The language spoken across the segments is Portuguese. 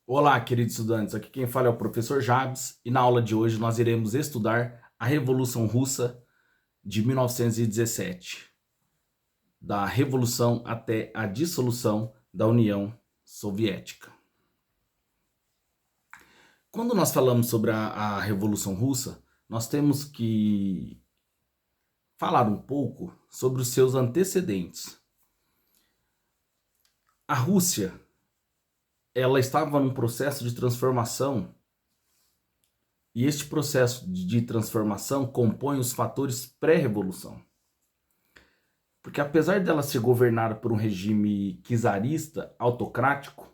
Olá, queridos estudantes. Aqui quem fala é o professor Jabs e na aula de hoje nós iremos estudar a Revolução Russa de 1917, da Revolução até a dissolução da União Soviética. Quando nós falamos sobre a Revolução Russa, nós temos que falar um pouco sobre os seus antecedentes. A Rússia, ela estava num processo de transformação. E este processo de transformação compõe os fatores pré-revolução. Porque apesar dela ser governada por um regime czarista, autocrático,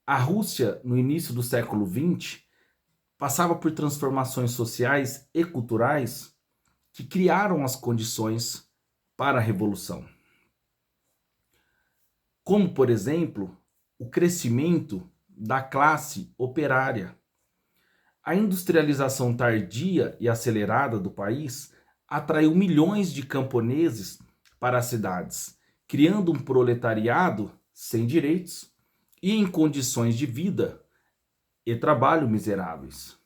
a Rússia, no início do século XX, passava por transformações sociais e culturais que criaram as condições para a revolução. Como, por exemplo, o crescimento da classe operária. A industrialização tardia e acelerada do país atraiu milhões de camponeses para as cidades, criando um proletariado sem direitos e em condições de vida e trabalho miseráveis.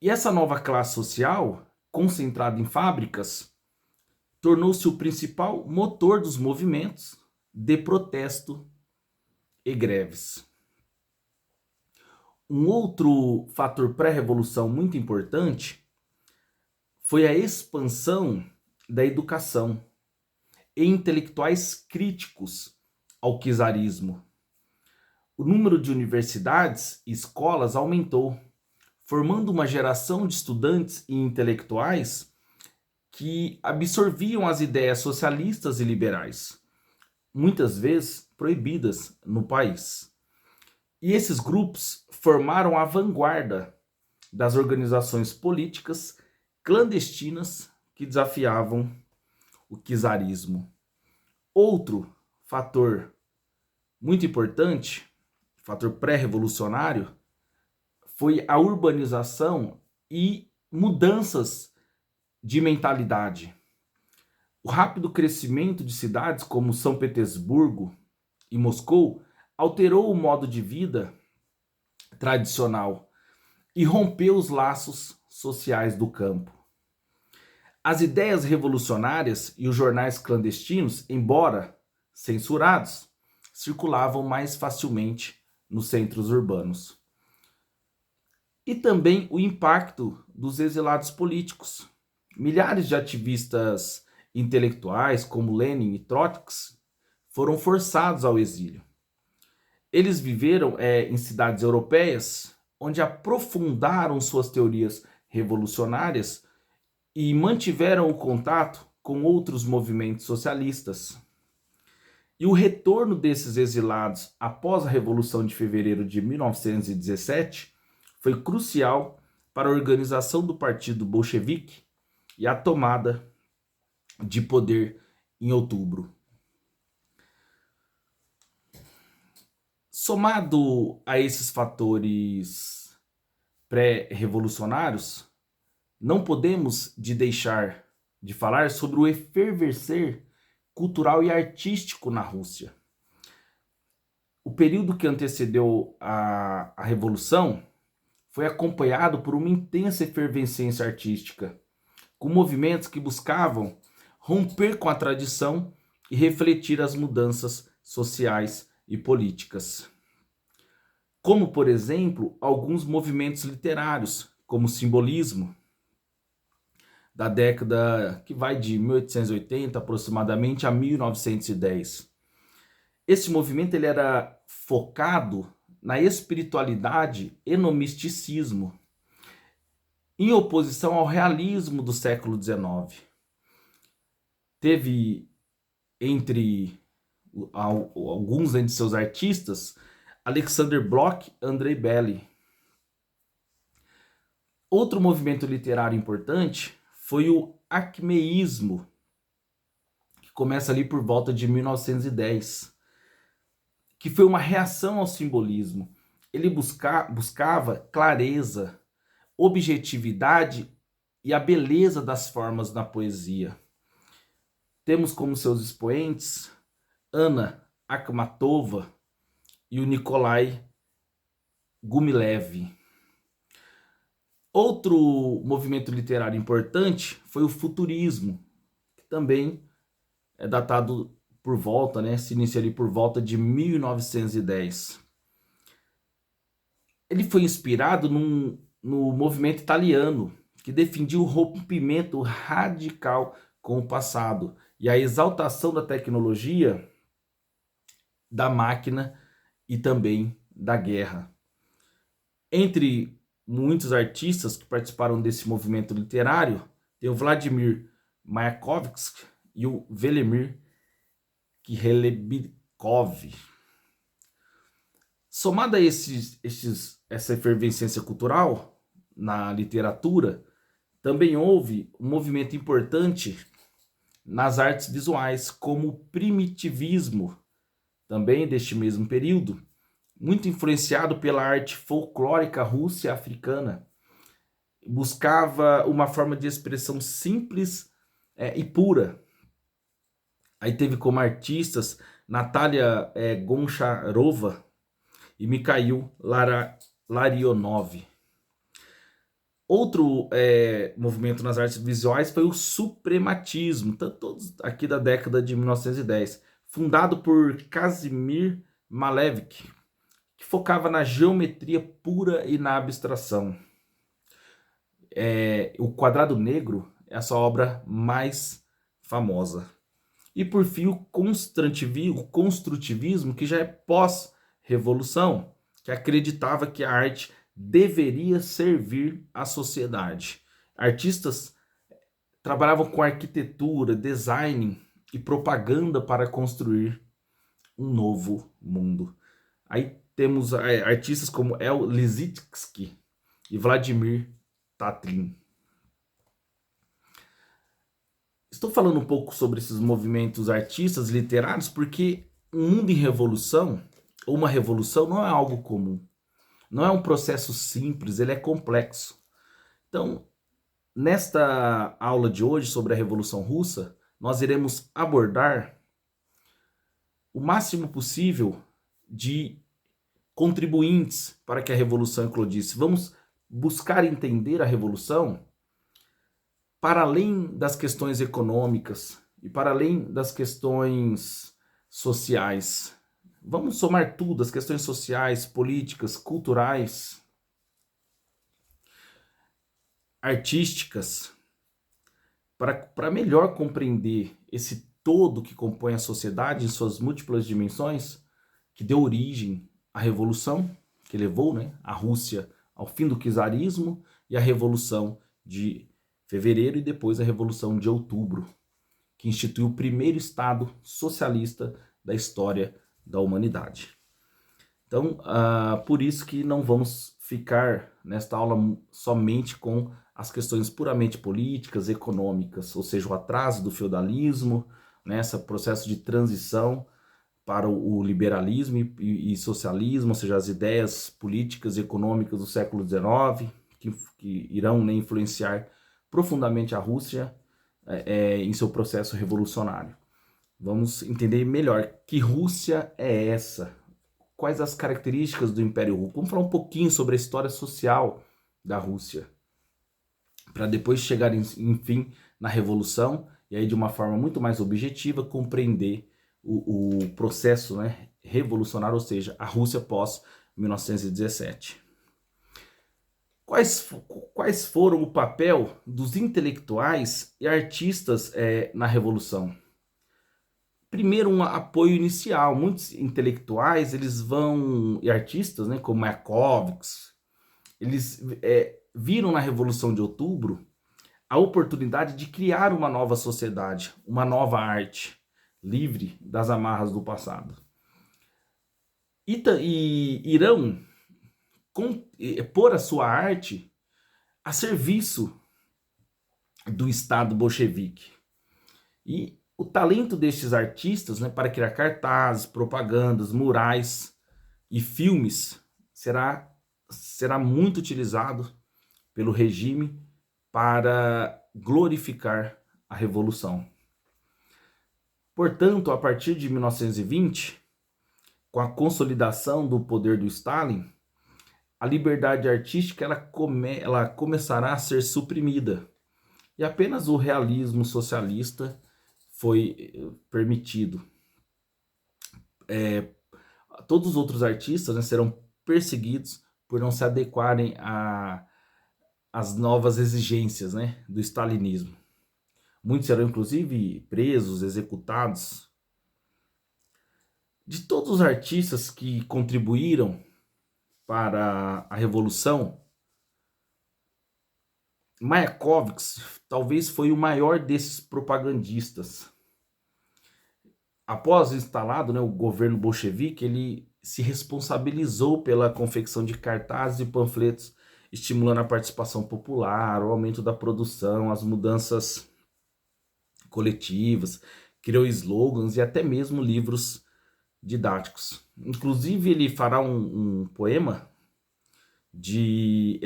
E essa nova classe social, concentrada em fábricas, tornou-se o principal motor dos movimentos de protesto e greves. Um outro fator pré-revolução muito importante foi a expansão da educação e intelectuais críticos ao czarismo. O número de universidades e escolas aumentou, formando uma geração de estudantes e intelectuais que absorviam as ideias socialistas e liberais, muitas vezes proibidas no país. E esses grupos formaram a vanguarda das organizações políticas clandestinas que desafiavam o czarismo. Outro fator muito importante, fator pré-revolucionário, foi a urbanização e mudanças de mentalidade. O rápido crescimento de cidades como São Petersburgo e Moscou alterou o modo de vida tradicional e rompeu os laços sociais do campo. As ideias revolucionárias e os jornais clandestinos, embora censurados, circulavam mais facilmente nos centros urbanos. E também o impacto dos exilados políticos. Milhares de ativistas intelectuais, como Lenin e Trotsky, foram forçados ao exílio. Eles viveram em cidades europeias, onde aprofundaram suas teorias revolucionárias e mantiveram o contato com outros movimentos socialistas. E o retorno desses exilados após a Revolução de Fevereiro de 1917 foi crucial para a organização do Partido Bolchevique e a tomada de poder em outubro. Somado a esses fatores pré-revolucionários, não podemos deixar de falar sobre o efervescer cultural e artístico na Rússia. O período que antecedeu a Revolução foi acompanhado por uma intensa efervescência artística, com movimentos que buscavam romper com a tradição e refletir as mudanças sociais e políticas. Como, por exemplo, alguns movimentos literários, como o simbolismo, da década que vai de 1880 aproximadamente a 1910. Esse movimento ele era focado na espiritualidade e no misticismo, em oposição ao realismo do século XIX. Teve entre alguns entre seus artistas Alexander Blok e Andrei Bely. Outro movimento literário importante foi o acmeísmo, que começa ali por volta de 1910, que foi uma reação ao simbolismo. Ele buscava clareza, objetividade e a beleza das formas na poesia. Temos como seus expoentes Anna Akhmatova e o Nikolai Gumilev. Outro movimento literário importante foi o futurismo, que também é datado por volta, né, se inicia ali por volta de 1910. Ele foi inspirado no movimento italiano, que defendia o rompimento radical com o passado e a exaltação da tecnologia, da máquina e também da guerra. Entre muitos artistas que participaram desse movimento literário, tem o Vladimir Mayakovsky e o Velimir Khelebnikov. Somada a essa efervescência cultural na literatura, também houve um movimento importante nas artes visuais, como o primitivismo, também deste mesmo período, muito influenciado pela arte folclórica russa e africana. Buscava uma forma de expressão simples e pura. Aí teve como artistas Natalia Goncharova e Mikhail Larionov. Outro movimento nas artes visuais foi o suprematismo, todos aqui da década de 1910, fundado por Kazimir Malevich, que focava na geometria pura e na abstração. O Quadrado Negro é a sua obra mais famosa. E por fim, o construtivismo, que já é pós-revolução, que acreditava que a arte deveria servir à sociedade. Artistas trabalhavam com arquitetura, design e propaganda para construir um novo mundo. Aí temos artistas como El Lissitzky e Vladimir Tatlin. Estou falando um pouco sobre esses movimentos artistas literários porque um mundo em revolução, ou uma revolução, não é algo comum. Não é um processo simples, ele é complexo. Então, nesta aula de hoje sobre a Revolução Russa, nós iremos abordar o máximo possível de contribuintes para que a Revolução eclodisse. Vamos buscar entender a Revolução para além das questões econômicas e para além das questões sociais. Vamos somar tudo, as questões sociais, políticas, culturais, artísticas, para melhor compreender esse todo que compõe a sociedade em suas múltiplas dimensões, que deu origem à Revolução, que levou, né, a Rússia ao fim do czarismo, e a Revolução de Fevereiro e depois a Revolução de Outubro, que instituiu o primeiro Estado socialista da história da humanidade. Então, por isso que não vamos ficar nesta aula somente com as questões puramente políticas, econômicas, ou seja, o atraso do feudalismo, né, esse processo de transição para o liberalismo e socialismo, ou seja, as ideias políticas e econômicas do século XIX, que irão, né, influenciar profundamente a Rússia em seu processo revolucionário. Vamos entender melhor que Rússia é essa, quais as características do Império Russo. Vamos falar um pouquinho sobre a história social da Rússia, para depois chegar, enfim, na Revolução, e aí de uma forma muito mais objetiva compreender o processo, né, revolucionário, ou seja, a Rússia pós-1917. Quais foram o papel dos intelectuais e artistas na Revolução? Primeiro, um apoio inicial. Muitos intelectuais e artistas, né, como Mayakovsky, eles viram na Revolução de Outubro a oportunidade de criar uma nova sociedade, uma nova arte, livre das amarras do passado. E irão pôr a sua arte a serviço do Estado bolchevique. E o talento destes artistas, né, para criar cartazes, propagandas, murais e filmes será muito utilizado pelo regime para glorificar a Revolução. Portanto, a partir de 1920, com a consolidação do poder do Stalin, a liberdade artística ela começará a ser suprimida. E apenas o realismo socialista foi permitido. Todos os outros artistas, né, serão perseguidos por não se adequarem às novas exigências, né, do stalinismo. Muitos serão inclusive presos, executados. De todos os artistas que contribuíram para a Revolução, Mayakovsky talvez foi o maior desses propagandistas. Após instalado, né, o governo bolchevique, ele se responsabilizou pela confecção de cartazes e panfletos, estimulando a participação popular, o aumento da produção, as mudanças coletivas, criou slogans e até mesmo livros didáticos. Inclusive, ele fará um poema em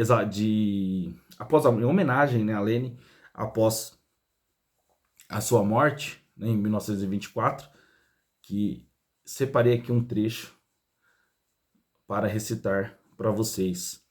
homenagem, né, a Lenin, após a sua morte, né, em 1924, que separei aqui um trecho para recitar para vocês.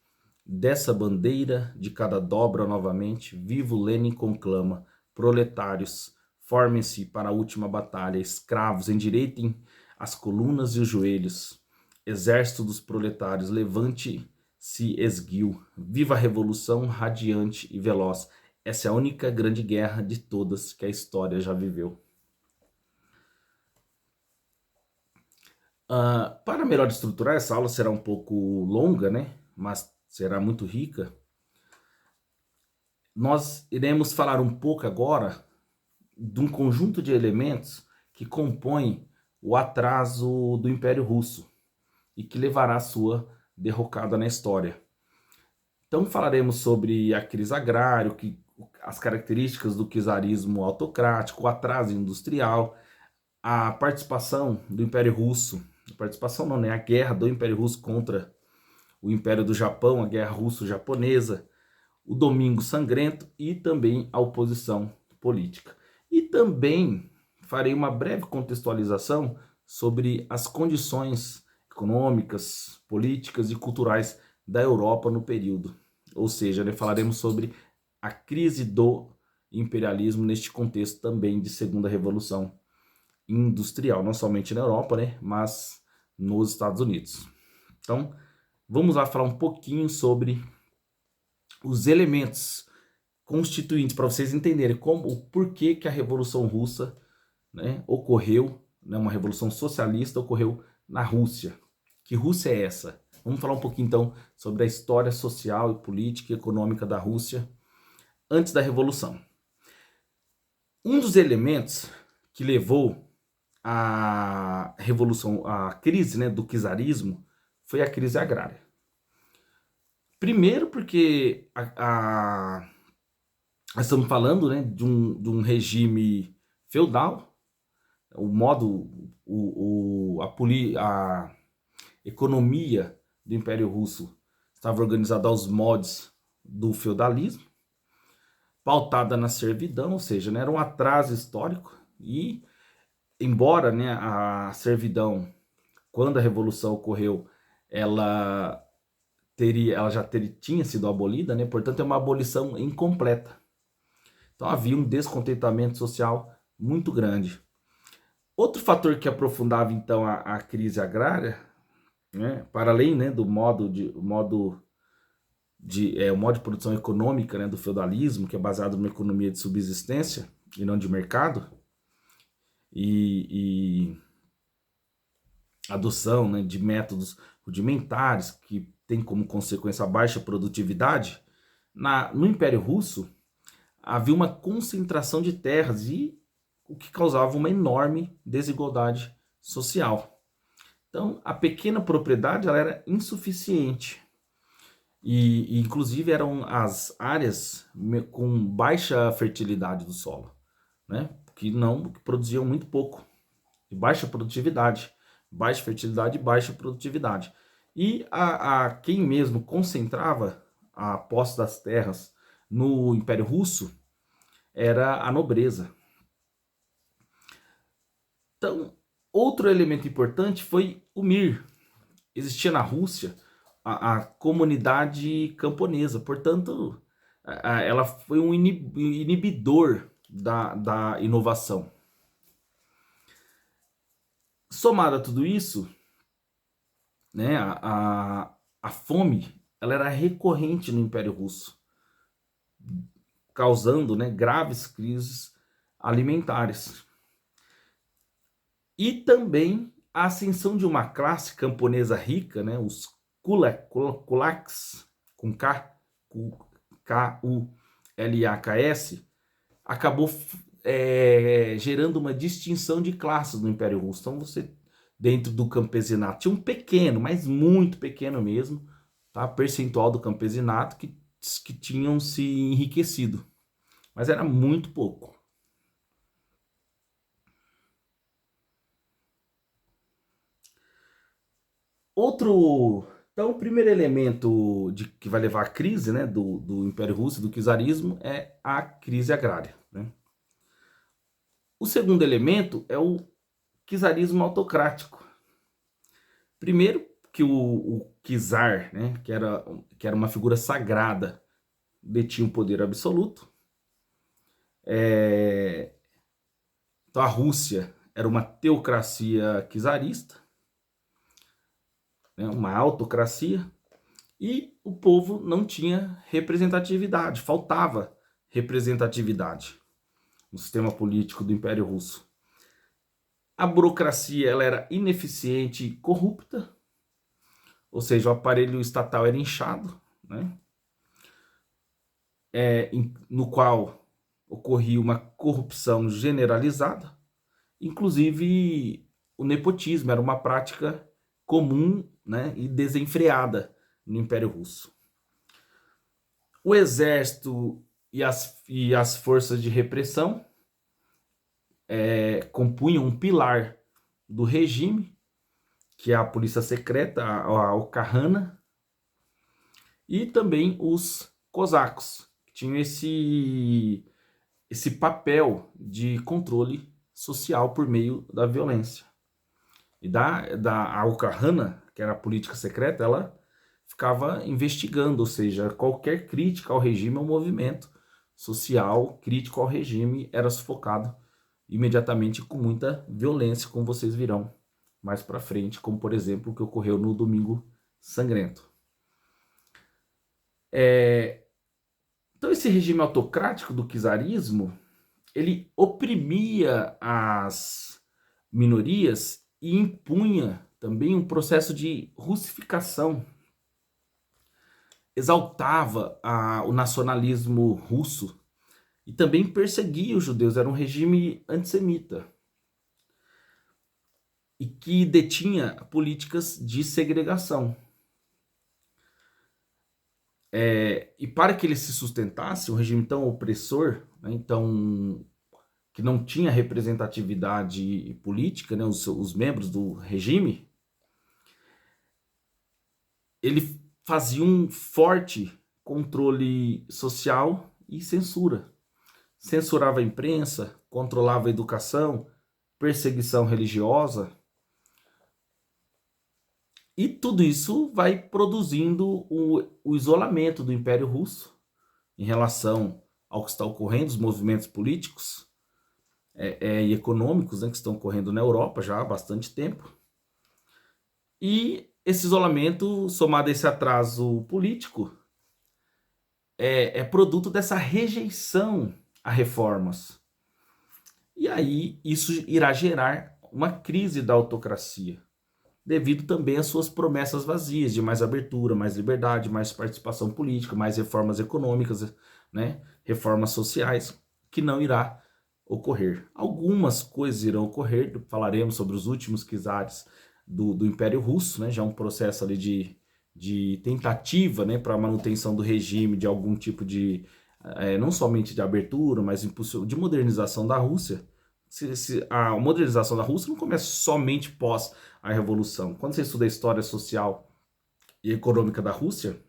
Dessa bandeira de cada dobra novamente, vivo Lenin conclama, proletários, formem-se para a última batalha, escravos, endireitem as colunas e os joelhos, exército dos proletários, levante-se esguio, viva a revolução radiante e veloz, essa é a única grande guerra de todas que a história já viveu. Para melhor estruturar, essa aula será um pouco longa, né? Mas será muito rica. Nós iremos falar um pouco agora de um conjunto de elementos que compõem o atraso do Império Russo e que levará à sua derrocada na história. Então falaremos sobre a crise agrária, as características do czarismo autocrático, o atraso industrial, a participação do Império Russo, a guerra do Império Russo contra o Império do Japão, a guerra russo-japonesa, o Domingo Sangrento e também a oposição política. E também farei uma breve contextualização sobre as condições econômicas, políticas e culturais da Europa no período. Ou seja, né, falaremos sobre a crise do imperialismo neste contexto também de Segunda Revolução Industrial, não somente na Europa, né, mas nos Estados Unidos. Então, vamos lá falar um pouquinho sobre os elementos constituintes para vocês entenderem o porquê que a Revolução Russa, né, ocorreu, né, uma revolução socialista ocorreu na Rússia. Que Rússia é essa? Vamos falar um pouquinho então sobre a história social e política e econômica da Rússia antes da Revolução. Um dos elementos que levou a revolução, a crise, né, do czarismo, foi a crise agrária. Primeiro porque nós estamos falando, né, de um regime feudal, o modo, a economia do Império Russo estava organizada aos moldes do feudalismo, pautada na servidão, ou seja, né, era um atraso histórico. E embora, né, a servidão, quando a Revolução ocorreu, ela tinha sido abolida, né, portanto é uma abolição incompleta. Então havia um descontentamento social muito grande. Outro fator que aprofundava então a crise agrária, né, para além, né, do modo de produção econômica, né, do feudalismo, que é baseado numa economia de subsistência e não de mercado, e adoção, né, de métodos rudimentares que tem como consequência a baixa produtividade, no Império Russo havia uma concentração de terras e o que causava uma enorme desigualdade social. Então, a pequena propriedade ela era insuficiente e inclusive eram as áreas com baixa fertilidade do solo, né? Que produziam muito pouco, de baixa produtividade, baixa fertilidade e baixa produtividade. E quem mesmo concentrava a posse das terras no Império Russo era a nobreza. Então, Outro elemento importante foi o mir. Existia na Rússia a comunidade camponesa, portanto, ela foi um inibidor da inovação. Somado a tudo isso, né, a fome ela era recorrente no Império Russo, causando, né, graves crises alimentares. E também a ascensão de uma classe camponesa rica, né, os kulaks, com K-U-L-A-K-S, acabou gerando uma distinção de classes no Império Russo. Então você, dentro do campesinato, tinha um pequeno, mas muito pequeno mesmo, tá, percentual do campesinato que tinham se enriquecido, mas era muito pouco. Então, o primeiro elemento que vai levar à crise, né, do Império Russo, do czarismo, é a crise agrária, né? O segundo elemento é o czarismo autocrático. Primeiro, que o czar, né, que era uma figura sagrada, detinha o poder absoluto. Então, a Rússia era uma teocracia czarista, né, uma autocracia, e o povo não tinha representatividade, faltava representatividade no sistema político do Império Russo. A burocracia ela era ineficiente e corrupta, ou seja, o aparelho estatal era inchado, né? No qual ocorria uma corrupção generalizada, inclusive o nepotismo era uma prática comum, né, e desenfreada no Império Russo. O exército e as forças de repressão compunham um pilar do regime, que é a polícia secreta, a Okhrana, e também os cosacos, que tinham esse papel de controle social por meio da violência. E a Okhrana, que era a política secreta, ela ficava investigando, ou seja, qualquer crítica ao regime ou movimento social crítico ao regime era sufocado imediatamente com muita violência, como vocês virão mais para frente, como por exemplo o que ocorreu no Domingo Sangrento. Então esse regime autocrático do czarismo, ele oprimia as minorias e impunha também um processo de russificação. Exaltava o nacionalismo russo e também perseguia os judeus. Era um regime antissemita e que detinha políticas de segregação. E para que ele se sustentasse, um regime tão opressor, né, então, que não tinha representatividade política, né, os membros do regime, ele fazia um forte controle social e censura. Censurava a imprensa, controlava a educação, perseguição religiosa. E tudo isso vai produzindo o isolamento do Império Russo em relação ao que está ocorrendo, os movimentos políticos e econômicos, né, que estão ocorrendo na Europa já há bastante tempo. E esse isolamento, somado a esse atraso político, é produto dessa rejeição a reformas. E aí isso irá gerar uma crise da autocracia, devido também às suas promessas vazias de mais abertura, mais liberdade, mais participação política, mais reformas econômicas, né, reformas sociais, que não irá ocorrer. Algumas coisas irão ocorrer, falaremos sobre os últimos czares do Império Russo, né, já um processo ali de tentativa, né, para a manutenção do regime, de algum tipo de, não somente de abertura, mas de modernização da Rússia. A modernização da Rússia não começa somente pós a Revolução. Quando você estuda a história social e econômica da Rússia,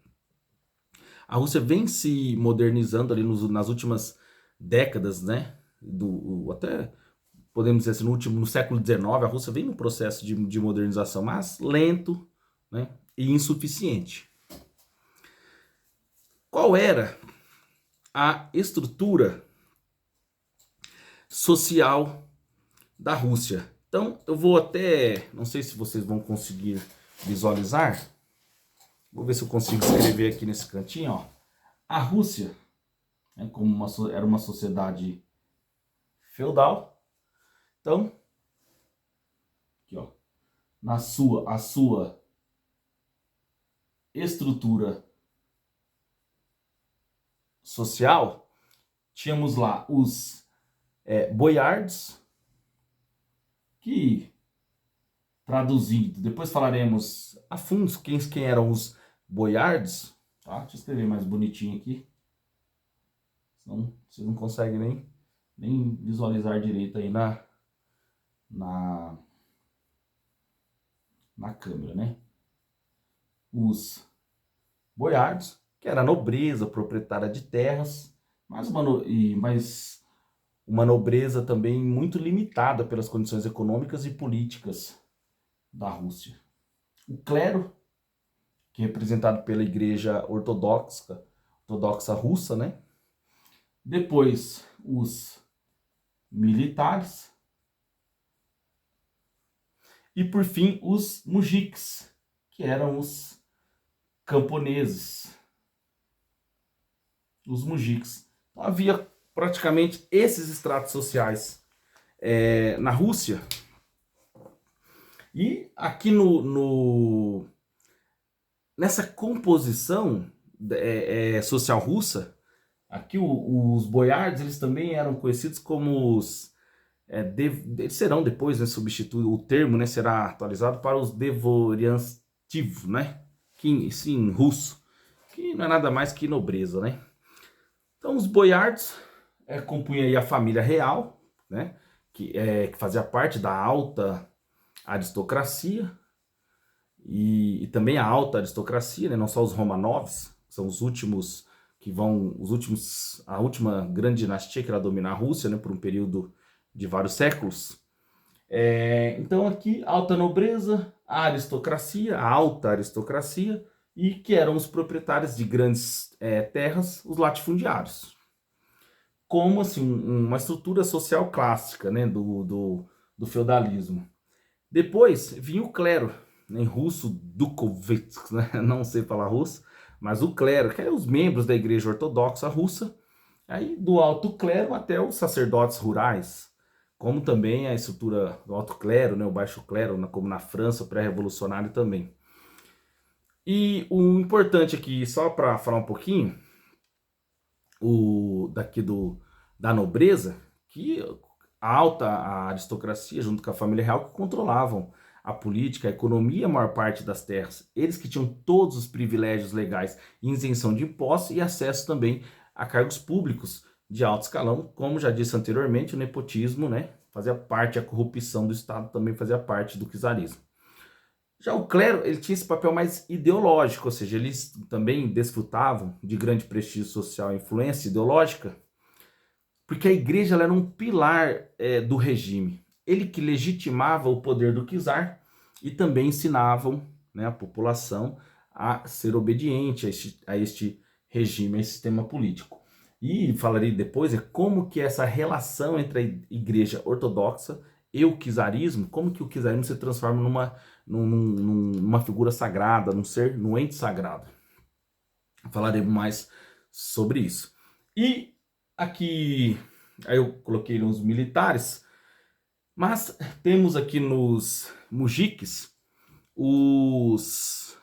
a Rússia vem se modernizando ali nas últimas décadas, né, até podemos dizer assim, no século XIX, a Rússia vem num processo de modernização, mas lento, né, e insuficiente. Qual era a estrutura social da Rússia? Então, eu vou até, não sei se vocês vão conseguir visualizar, vou ver se eu consigo escrever aqui nesse cantinho, ó. A Rússia, né, era uma sociedade feudal. Então, aqui, ó, a sua estrutura social, tínhamos lá os boiardos, que traduzido, depois falaremos a fundo quem eram os boiardos, tá? Deixa eu escrever mais bonitinho aqui, senão vocês não conseguem nem visualizar direito aí na câmera, né? Os boiardos, que era a nobreza proprietária de terras, mas uma nobreza também muito limitada pelas condições econômicas e políticas da Rússia. O clero, que é representado pela Igreja Ortodoxa Russa, né? Depois, os militares. E, por fim, os mujiks, que eram os camponeses. Os mujiks. Então, havia praticamente esses estratos sociais na Rússia. E aqui nessa composição social russa, aqui os boiardos, eles também eram conhecidos como os... eles serão depois, né, substituído, o termo, né, será atualizado para os dvoryanstiv, né, que sim, em russo, que não é nada mais que nobreza, né. Então os boiardos compunham aí a família real, né, que fazia parte da alta aristocracia, e também a alta aristocracia, né, não só os Romanovs, são os últimos a última grande dinastia que irá dominar a Rússia, né, por um período de vários séculos. Então aqui, alta nobreza, a aristocracia, a alta aristocracia, e que eram os proprietários de grandes terras, os latifundiários. Como assim, uma estrutura social clássica, né, do feudalismo. Depois vinha o clero, em russo, dukovets, né? Não sei falar russo, mas o clero, que é os membros da Igreja Ortodoxa Russa, aí do alto clero até os sacerdotes rurais, como também a estrutura do alto clero, né, o baixo clero, como na França pré-revolucionário também. E o importante aqui, só para falar um pouquinho, da nobreza, que a alta aristocracia, junto com a família real, que controlavam a política, a economia, a maior parte das terras. Eles que tinham todos os privilégios legais, isenção de impostos e acesso também a cargos públicos de alto escalão. Como já disse anteriormente, o nepotismo, né, fazia parte, a corrupção do Estado também fazia parte do czarismo. Já o clero, ele tinha esse papel mais ideológico, ou seja, eles também desfrutavam de grande prestígio social e influência ideológica, porque a igreja ela era um pilar do regime. Ele que legitimava o poder do czar e também ensinavam, né, a população a ser obediente a este regime, a esse sistema político. E falarei depois como que essa relação entre a igreja ortodoxa e o czarismo, como que o czarismo se transforma numa figura sagrada, num ente sagrado. Falaremos mais sobre isso. E aqui, aí eu coloquei nos militares, mas temos aqui nos mujiks,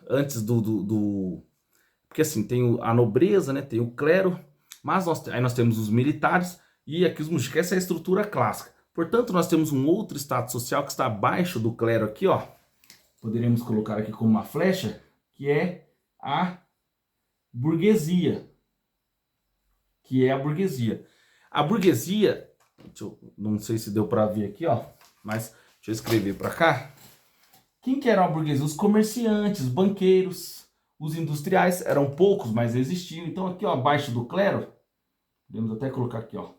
antes porque assim, tem a nobreza, né, tem o clero, mas aí nós temos os militares, e aqui os mujiks, essa é a estrutura clássica. Portanto, nós temos um outro estado social que está abaixo do clero aqui, ó. Poderíamos colocar aqui como uma flecha, que é a burguesia. A burguesia, não sei se deu para ver aqui, ó, mas deixa eu escrever para cá. Quem que era a burguesia? Os comerciantes, banqueiros, os industriais, eram poucos, mas existiam. Então aqui, ó, abaixo do clero, podemos até colocar aqui, ó,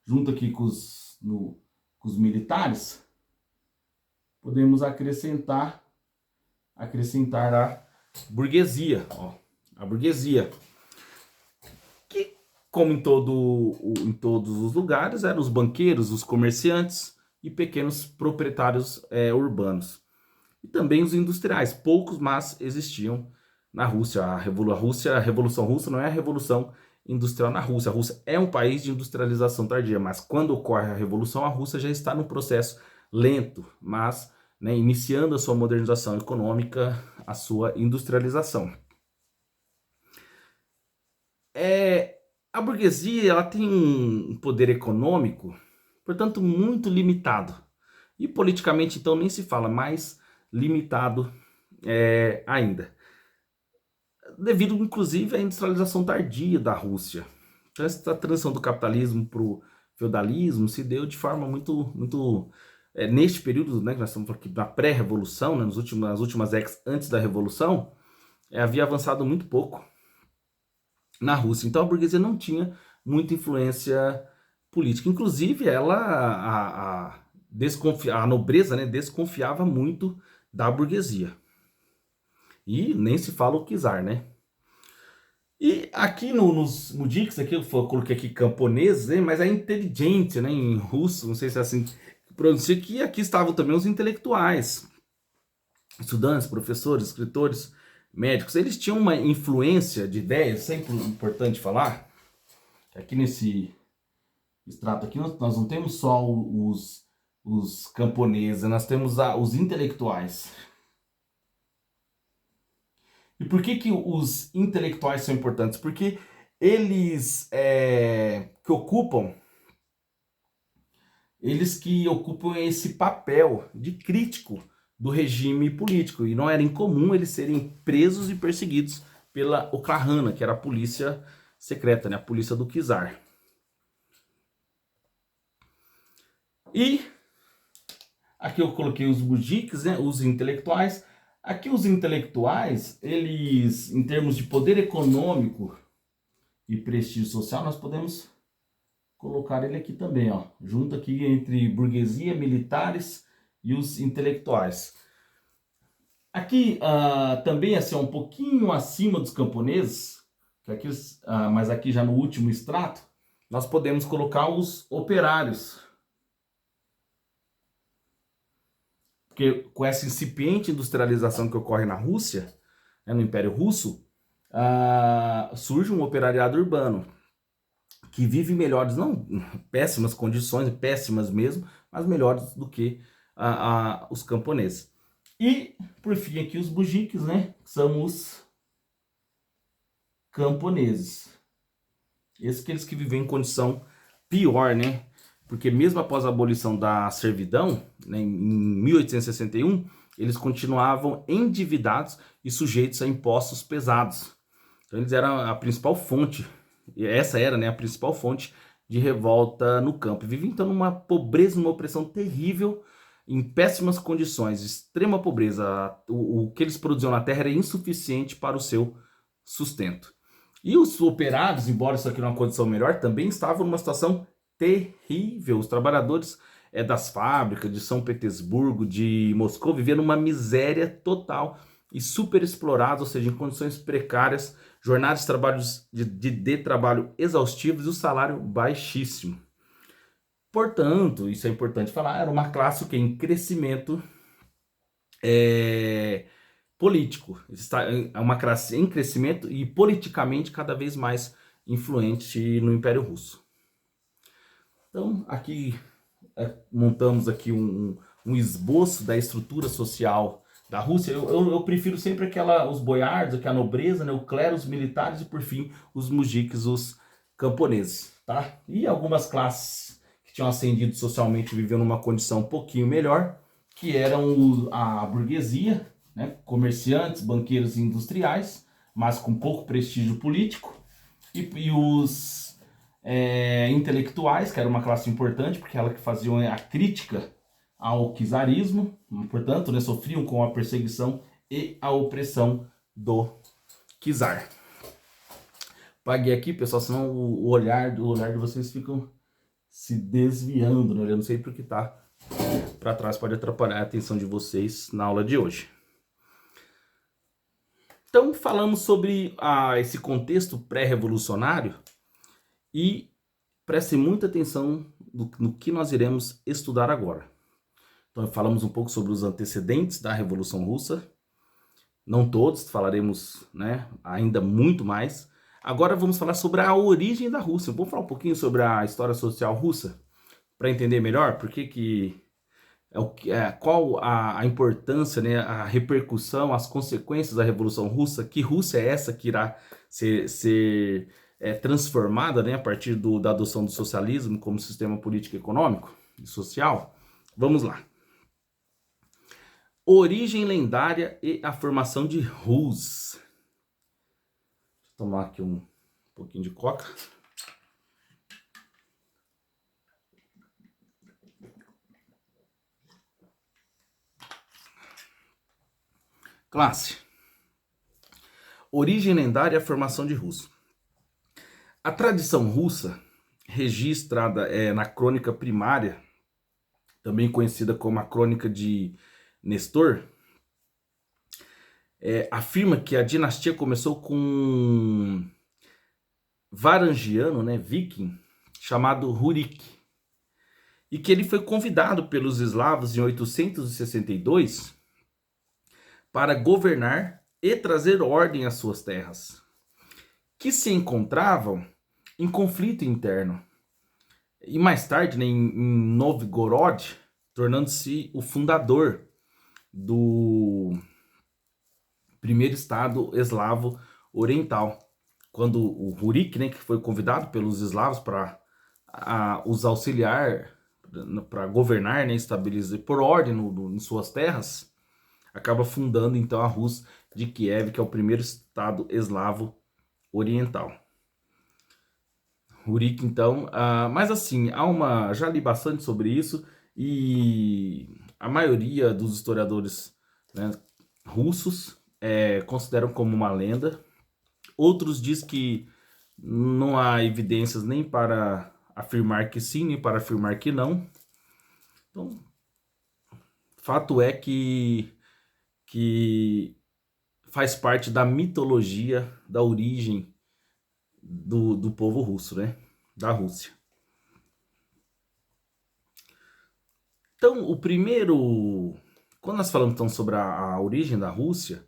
junto aqui com com os militares, podemos acrescentar a burguesia, ó, a burguesia, que, como em todos os lugares, eram os banqueiros, os comerciantes e pequenos proprietários urbanos. E também os industriais, poucos, mas existiam na Rússia. A Revolução Russa não é a Revolução Industrial na Rússia. A Rússia é um país de industrialização tardia, mas quando ocorre a Revolução, a Rússia já está num processo lento, mas iniciando a sua modernização econômica, a sua industrialização. A burguesia ela tem um poder econômico, portanto, muito limitado. E politicamente, então, nem se fala, mais limitado ainda. Devido, inclusive, à industrialização tardia da Rússia. Então, essa transição do capitalismo para o feudalismo se deu de forma muito neste período, né, que nós estamos aqui na pré-revolução, né, nas últimas décadas antes da revolução, havia avançado muito pouco na Rússia. Então a burguesia não tinha muita influência política. Inclusive, a nobreza, né, desconfiava muito da burguesia. E nem se fala o czar, né? E aqui nos mujiks, aqui eu coloquei aqui camponeses, né, mas é inteligente, né, em russo, não sei se é assim que pronuncia, que aqui estavam também os intelectuais, estudantes, professores, escritores, médicos. Eles tinham uma influência de ideias, sempre importante falar. Aqui nesse extrato aqui nós não temos só os camponeses, nós temos os intelectuais. E por que os intelectuais são importantes? Porque eles que ocupam esse papel de crítico do regime político. E não era incomum eles serem presos e perseguidos pela Okhrana, que era a polícia secreta, né? A polícia do czar. E aqui eu coloquei os mujiks, né? Os intelectuais. Aqui os intelectuais, eles, em termos de poder econômico e prestígio social, nós podemos colocar ele aqui também, ó, junto aqui entre burguesia, militares e os intelectuais. Aqui também assim, um pouquinho acima dos camponeses, que aqui, mas aqui já no último extrato, nós podemos colocar os operários. Porque com essa incipiente industrialização que ocorre na Rússia, né, no Império Russo, surge um operariado urbano que vive melhores, não péssimas condições, péssimas mesmo, mas melhores do que os camponeses. E, por fim, aqui os mujiks, né, que são os camponeses. Aqueles que vivem em condição pior, né? Porque mesmo após a abolição da servidão, né, em 1861, eles continuavam endividados e sujeitos a impostos pesados. Então eles eram a principal fonte, essa era, né, a principal fonte de revolta no campo. Viviam então numa pobreza, numa opressão terrível, em péssimas condições, extrema pobreza. O que eles produziam na terra era insuficiente para o seu sustento. E os operários, embora isso aqui numa condição melhor, também estavam numa situação terrível. Os trabalhadores das fábricas de São Petersburgo, de Moscou, viviam numa miséria total e super explorados, ou seja, em condições precárias, jornadas de trabalho exaustivos e o salário baixíssimo. Portanto, isso é importante falar, era uma classe que em crescimento político. É uma classe em crescimento e politicamente cada vez mais influente no Império Russo. Então, aqui montamos aqui um esboço da estrutura social da Rússia. Eu prefiro sempre os boiardos, aqui a nobreza, né, o clero, os militares e, por fim, os mujiks, os camponeses. Tá? E algumas classes que tinham ascendido socialmente viviam numa condição um pouquinho melhor, que eram a burguesia, né, comerciantes, banqueiros e industriais, mas com pouco prestígio político, e os intelectuais, que era uma classe importante, porque ela que faziam a crítica ao czarismo, portanto, né, sofriam com a perseguição e a opressão do czar. Paguei aqui, pessoal, senão o olhar de vocês ficam se desviando, né? Eu não sei porque tá para trás, pode atrapalhar a atenção de vocês na aula de hoje. Então, falamos sobre esse contexto pré-revolucionário e preste muita atenção no que nós iremos estudar agora. Então, falamos um pouco sobre os antecedentes da Revolução Russa. Não todos, falaremos, né, ainda muito mais. Agora vamos falar sobre a origem da Rússia. Vamos falar um pouquinho sobre a história social russa, para entender melhor por que qual a importância, né, a repercussão, as consequências da Revolução Russa. Que Rússia é essa que irá ser transformada, né, a partir da adoção do socialismo como sistema político, econômico e social? Vamos lá. Origem lendária e a formação de Rus. Deixa eu tomar aqui um pouquinho de coca. Classe. Origem lendária e a formação de Rus. A tradição russa, registrada na crônica primária, também conhecida como a crônica de Nestor, afirma que a dinastia começou com um varangiano, né, viking, chamado Rurik, e que ele foi convidado pelos eslavos em 862 para governar e trazer ordem às suas terras, que se encontravam em conflito interno. E mais tarde, né, em Novgorod, tornando-se o fundador do primeiro estado eslavo oriental. Quando o Rurik, né, que foi convidado pelos eslavos para os auxiliar, para governar, né, estabelecer por ordem em suas terras, acaba fundando então a Rus de Kiev, que é o primeiro estado eslavo oriental. Rurik, então, mas assim, já li bastante sobre isso e a maioria dos historiadores, né, russos consideram como uma lenda. Outros dizem que não há evidências nem para afirmar que sim, nem para afirmar que não. Então, fato é que faz parte da mitologia da origem do povo russo, né? Da Rússia. Então, quando nós falamos então sobre a origem da Rússia,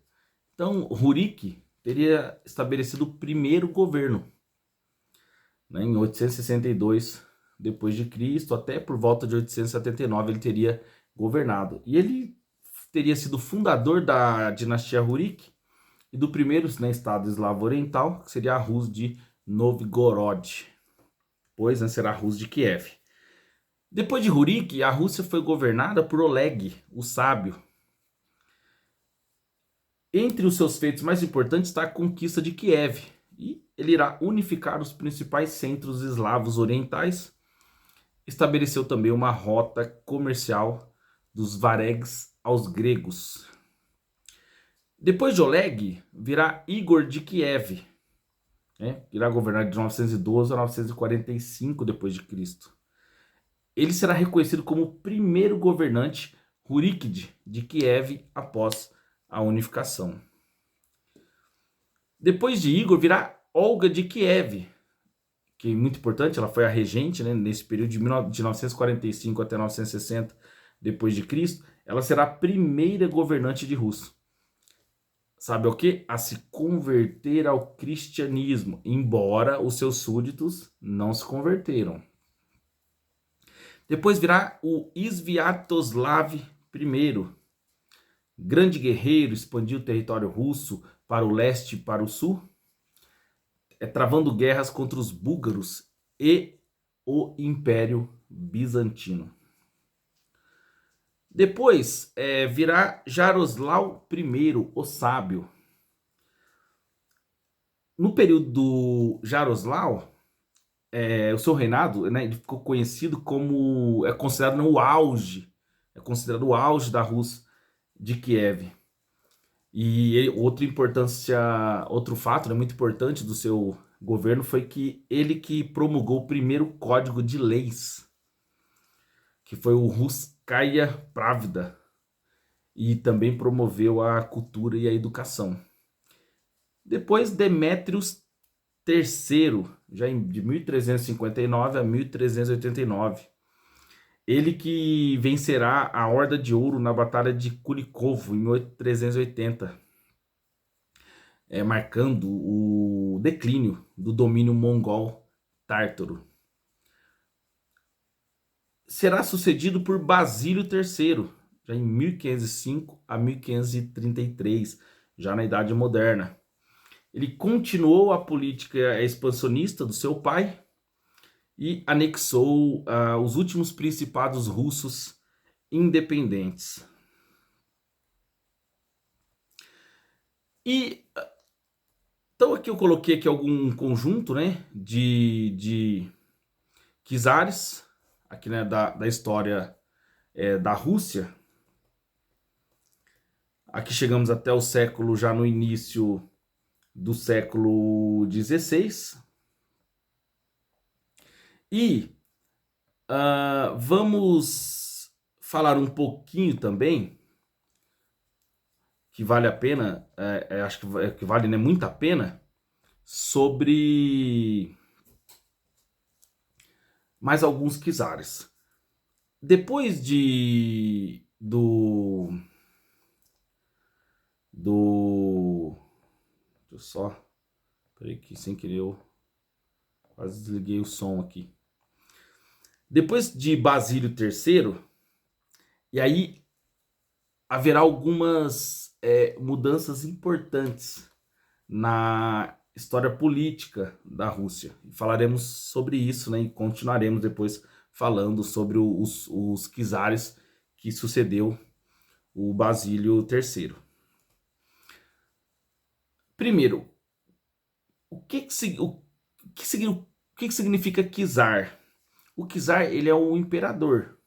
então Rurik teria estabelecido o primeiro governo, né, em 862 depois de Cristo, até por volta de 879 ele teria governado. E ele teria sido fundador da dinastia Rurik e do primeiro, né, estado eslavo oriental, que seria a Rus de Novgorod, pois, né, será a Rus de Kiev. Depois de Rurik, a Rússia foi governada por Oleg, o Sábio. Entre os seus feitos mais importantes está a conquista de Kiev, e ele irá unificar os principais centros eslavos orientais. Estabeleceu também uma rota comercial dos varegs aos gregos. Depois de Oleg, virá Igor de Kiev, né? Irá governar de 912 a 945 depois de Cristo. Ele será reconhecido como o primeiro governante Ruríkide de Kiev após a unificação. Depois de Igor virá Olga de Kiev, que é muito importante, ela foi a regente, né, nesse período de 945 até 960 depois de Cristo. Ela será a primeira governante de Rússia. Sabe o que? A se converter ao cristianismo, embora os seus súditos não se converteram. Depois virá o Sviatoslav I, grande guerreiro, expandiu o território russo para o leste e para o sul, travando guerras contra os búlgaros e o Império Bizantino. Depois virá Jaroslau I, o Sábio. No período do Jaroslau, o seu reinado, né, ele ficou conhecido como, considerado o auge da Rússia de Kiev. E outro fato, né, muito importante do seu governo foi que ele que promulgou o primeiro código de leis, que foi o Russkaya Pravda, e também promoveu a cultura e a educação. Depois, Demétrios III, já de 1359 a 1389, ele que vencerá a Horda de Ouro na Batalha de Kulikovo, em 1380, marcando o declínio do domínio mongol tártaro. Será sucedido por Basílio III, já em 1505 a 1533, já na Idade Moderna. Ele continuou a política expansionista do seu pai e anexou os últimos principados russos independentes. E então aqui eu coloquei aqui algum conjunto, né, de czares aqui, né, da história da Rússia. Aqui chegamos até o século, já no início do século XVI. E vamos falar um pouquinho também, que vale a pena, acho que vale, né, muito a pena, sobre mais alguns czares. Depois deixa eu só, peraí que sem querer eu quase desliguei o som aqui. Depois de Basílio III, e aí haverá algumas mudanças importantes na história política da Rússia. Falaremos sobre isso, né, e continuaremos depois falando sobre os czares que sucedeu o Basílio III. Primeiro, o que significa czar? O czar, ele é o imperador.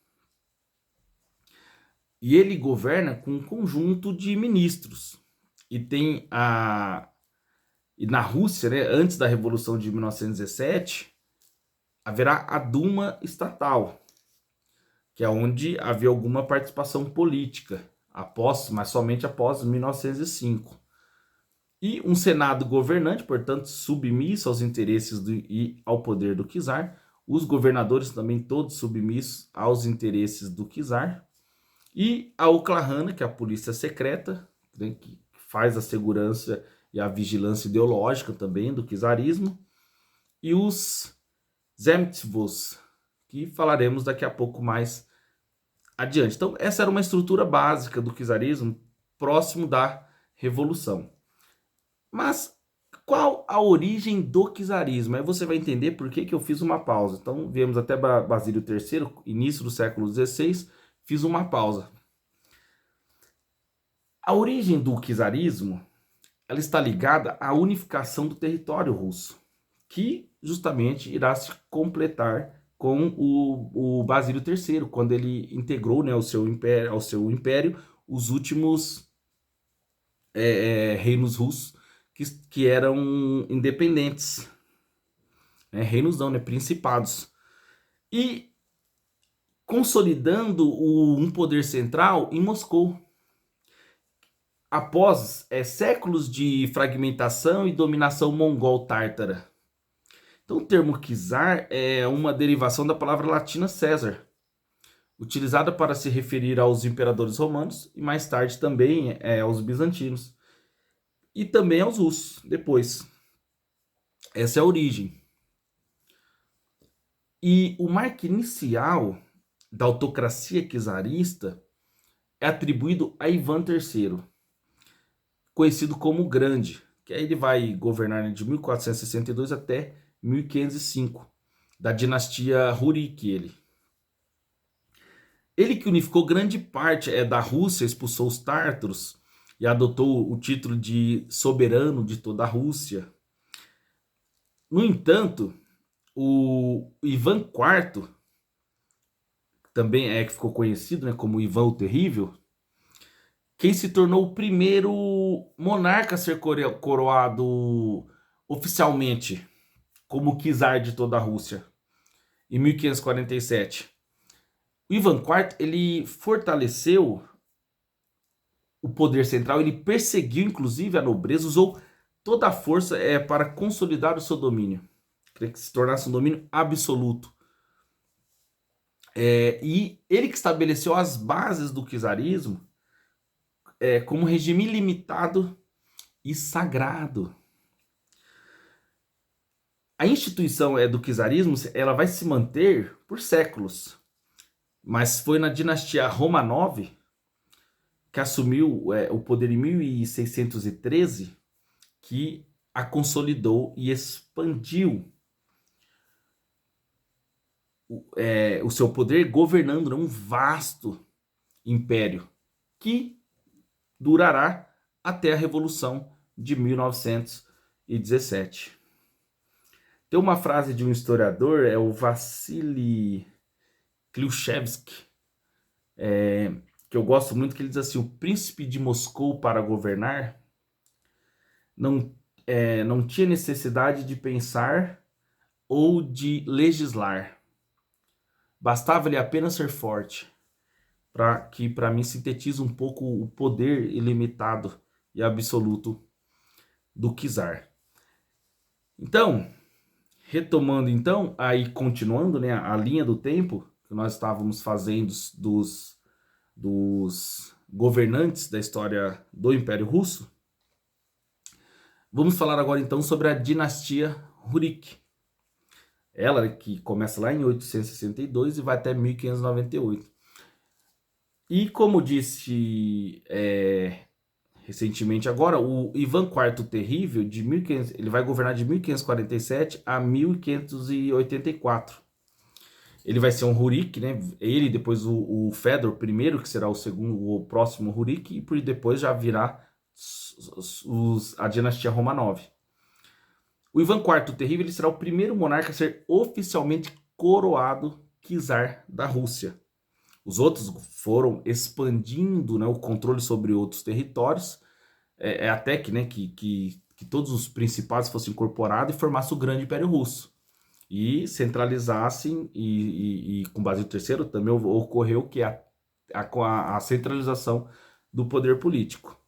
E ele governa com um conjunto de ministros. E tem e na Rússia, né, antes da Revolução de 1917, haverá a Duma estatal, que é onde havia alguma participação política, mas somente após 1905. E um Senado governante, portanto, submisso aos interesses e ao poder do czar. Os governadores também todos submissos aos interesses do czar. E a Okhrana, que é a polícia secreta, né, que faz a segurança e a vigilância ideológica também do czarismo. E os Zemstvos, que falaremos daqui a pouco mais adiante. Então, essa era uma estrutura básica do czarismo próximo da Revolução. Mas qual a origem do czarismo? Aí você vai entender por que eu fiz uma pausa. Então, viemos até Basílio III, início do século XVI, fiz uma pausa. A origem do czarismo, ela está ligada à unificação do território russo, que justamente irá se completar com o Basílio III, quando ele integrou, né, ao seu império os últimos reinos russos que eram independentes. Reinos não, né, principados. E consolidando um poder central em Moscou. Após séculos de fragmentação e dominação mongol-tártara. Então, o termo czar é uma derivação da palavra latina César, utilizada para se referir aos imperadores romanos e mais tarde também aos bizantinos. E também aos russos, depois. Essa é a origem. E o marco inicial da autocracia czarista é atribuído a Ivan III, conhecido como o Grande, que aí ele vai governar de 1462 até 1505, da dinastia Rurik. Ele que unificou grande parte da Rússia, expulsou os tártaros e adotou o título de soberano de toda a Rússia. No entanto, o Ivan IV, também que ficou conhecido, né, como Ivan o Terrível, quem se tornou o primeiro monarca a ser coroado oficialmente. como czar de toda a Rússia, em 1547. O Ivan IV, ele fortaleceu o poder central, ele perseguiu inclusive a nobreza, usou toda a força para consolidar o seu domínio, para que se tornasse um domínio absoluto. E ele que estabeleceu as bases do czarismo como regime ilimitado e sagrado. A instituição do czarismo, ela vai se manter por séculos, mas foi na dinastia Romanov, que assumiu o poder em 1613, que a consolidou e expandiu o seu poder, governando um vasto império que durará até a Revolução de 1917. Tem uma frase de um historiador, o Vassily Kliushevsky, que eu gosto muito, que ele diz assim: o príncipe de Moscou, para governar, não tinha necessidade de pensar ou de legislar. Bastava-lhe apenas ser forte, para mim sintetiza um pouco o poder ilimitado e absoluto do czar. Então, retomando então, aí continuando, né, a linha do tempo que nós estávamos fazendo dos governantes da história do Império Russo, vamos falar agora então sobre a dinastia Rurik. Ela que começa lá em 862 e vai até 1598. E como disse recentemente agora, o Ivan IV Terrível, ele vai governar de 1547 a 1584. Ele vai ser um Rurik, né? Ele, depois o Fedor I, que será o próximo Rurik, e por depois já virá a dinastia Romanov. O Ivan IV Terrível, ele será o primeiro monarca a ser oficialmente coroado czar da Rússia. Os outros foram expandindo, né, o controle sobre outros territórios, até que todos os principados fossem incorporados e formassem o grande Império Russo. E centralizassem, e com Basílio III também ocorreu que a centralização do poder político.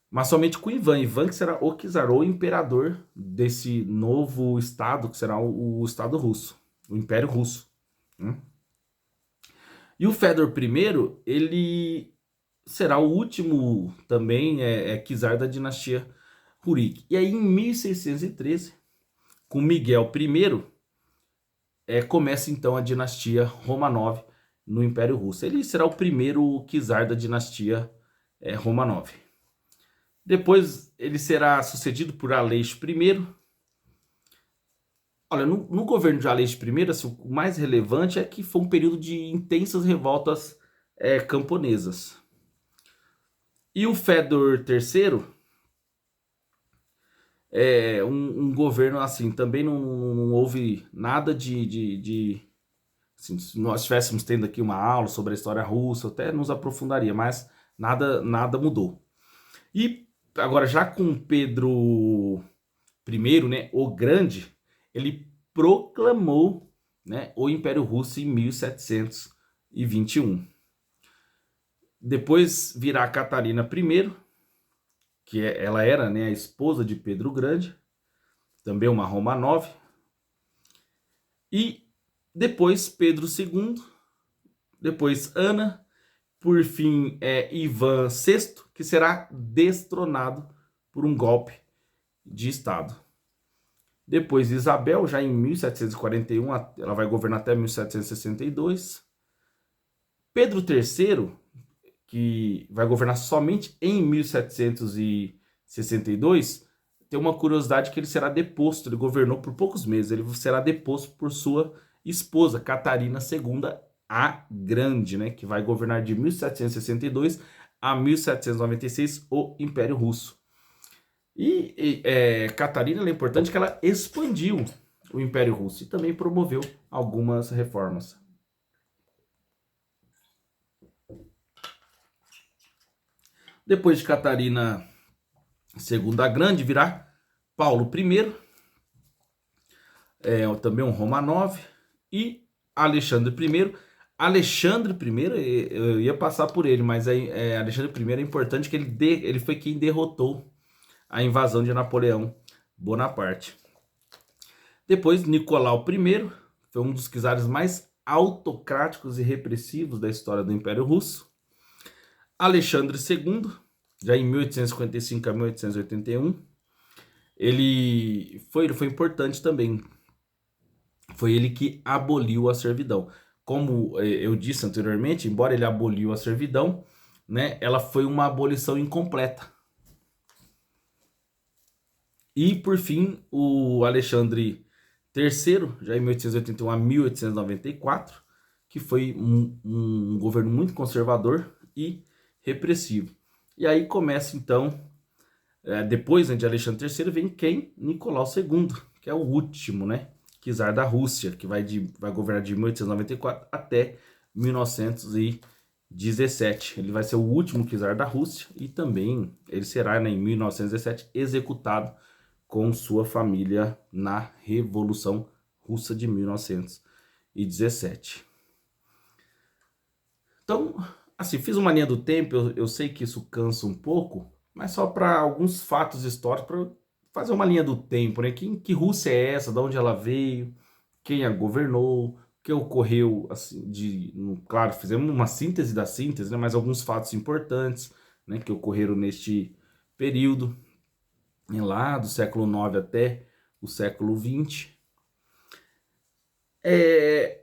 Mas somente com Ivan que será o czar, o imperador desse novo estado, que será o Estado Russo, o Império Russo. E o Fedor I, ele será o último também czar da dinastia Rurik. E aí em 1613, com Miguel I, começa então a dinastia Romanov no Império Russo. Ele será o primeiro czar da dinastia Romanov. Depois ele será sucedido por Aleixo I. Olha, no governo de Aleixo I, assim, o mais relevante é que foi um período de intensas revoltas camponesas. E o Fedor III, um governo assim, também não houve nada assim, se nós estivéssemos tendo aqui uma aula sobre a história russa, até nos aprofundaria, mas nada mudou. E agora, já com Pedro I, né, o Grande, ele proclamou, né, o Império Russo em 1721. Depois virá Catarina I, que ela era, né, a esposa de Pedro o Grande, também uma Romanov. E depois Pedro II, depois Ana, por fim Ivan VI, que será destronado por um golpe de Estado. Depois Isabel, já em 1741, ela vai governar até 1762. Pedro III, que vai governar somente em 1762, tem uma curiosidade que ele será deposto, ele governou por poucos meses, ele será deposto por sua esposa, Catarina II, a Grande, né, que vai governar de 1762 a 1796 o Império Russo. E Catarina é importante que ela expandiu o Império Russo e também promoveu algumas reformas. Depois de Catarina II a Grande, virá Paulo I. também um Romanov, e Alexandre I. Alexandre I, eu ia passar por ele, mas Alexandre I é importante que ele foi quem derrotou a invasão de Napoleão Bonaparte. Depois, Nicolau I foi um dos czares mais autocráticos e repressivos da história do Império Russo. Alexandre II, já em 1855 a 1881, ele foi importante também. Foi ele que aboliu a servidão. Como eu disse anteriormente, embora ele aboliu a servidão, né, ela foi uma abolição incompleta. E, por fim, o Alexandre III, já em 1881 a 1894, que foi um governo muito conservador e repressivo. E aí começa, então, depois, né, de Alexandre III, vem quem? Nicolau II, que é o último, né, czar da Rússia, que vai governar de 1894 até 1917. Ele vai ser o último czar da Rússia e também ele será, né, em 1917, executado com sua família na Revolução Russa de 1917. Então, assim, fiz uma linha do tempo, eu sei que isso cansa um pouco, mas só para alguns fatos históricos, para fazer uma linha do tempo, né? Que Rússia é essa, de onde ela veio, quem a governou, o que ocorreu, assim, claro, fizemos uma síntese da síntese, né? Mas alguns fatos importantes, né, que ocorreram neste período, lá do século IX até o século XX.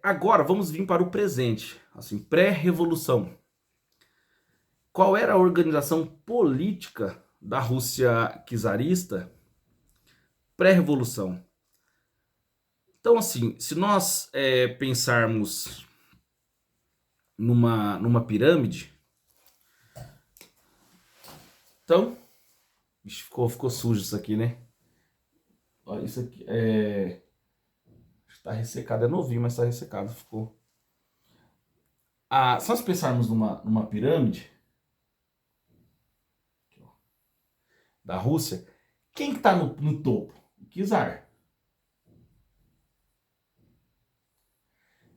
Agora vamos vir para o presente, assim, pré-revolução. Qual era a organização política da Rússia czarista pré-revolução? Então, assim, se nós pensarmos numa pirâmide, então, ficou sujo isso aqui, né? Olha, isso aqui está ressecado, é novinho, mas está ressecado, ficou. Se nós pensarmos numa pirâmide da Rússia, quem que está no topo? O czar.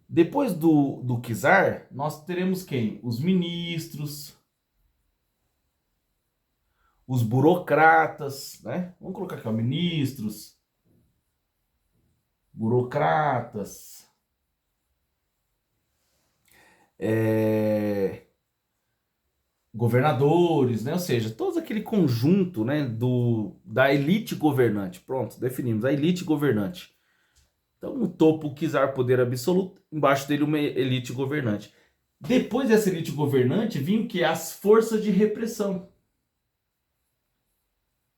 Depois do czar, nós teremos quem? Os ministros, os burocratas, né? Vamos colocar aqui, ó, ministros, burocratas, governadores, né? Ou seja, todo aquele conjunto, né, da elite governante. Pronto, definimos a elite governante. Então, no topo, o czar, poder absoluto, embaixo dele uma elite governante. Depois dessa elite governante, vinha o que? As forças de repressão.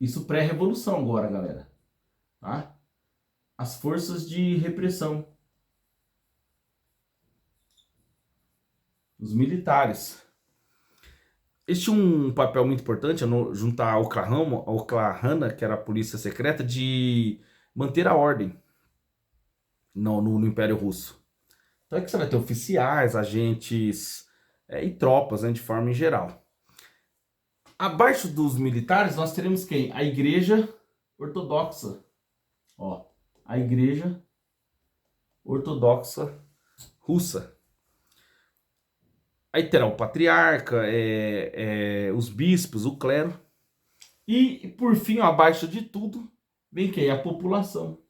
Isso pré-revolução agora, galera. Tá? As forças de repressão. Os militares. Eles tinham um papel muito importante, junto a Oklahoma, que era a polícia secreta, de manter a ordem no Império Russo. Então é que você vai ter oficiais, agentes e tropas, né, de forma em geral. Abaixo dos militares, nós teremos quem? A Igreja Ortodoxa. Ó, a Igreja Ortodoxa Russa. Aí terá o patriarca, os bispos, o clero. E, por fim, abaixo de tudo, vem quem? A população.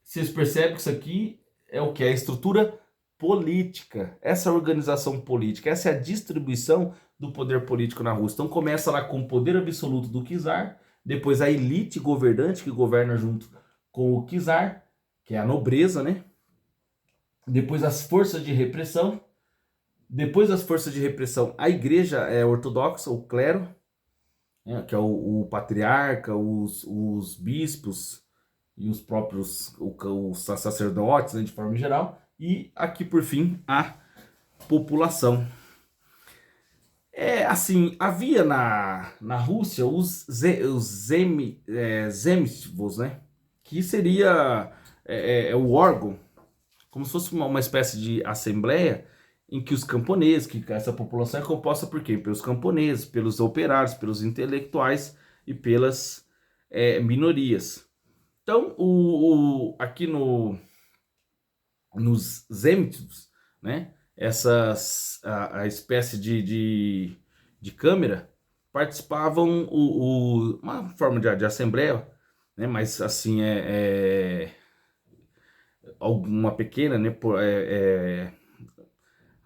Vocês percebem que isso aqui é o que? É a estrutura política. Essa organização política, essa é a distribuição do poder político na Rússia. Então começa lá com o poder absoluto do czar, depois a elite governante que governa junto com o czar, que é a nobreza, né? Depois as forças de repressão. Depois das forças de repressão, a igreja ortodoxa, o clero, né, que é o patriarca, os bispos e os próprios os sacerdotes, né, de forma geral. E aqui, por fim, a população. Assim, havia na Rússia os zemstvos, né? Que seria o órgão, como se fosse uma espécie de assembleia, em que os camponeses, que essa população é composta por quem? Pelos camponeses, pelos operários, pelos intelectuais e pelas minorias. Então, aqui nos Zêmitos, né, a espécie de câmera, participavam uma forma de assembleia, né, mas assim, alguma pequena, né,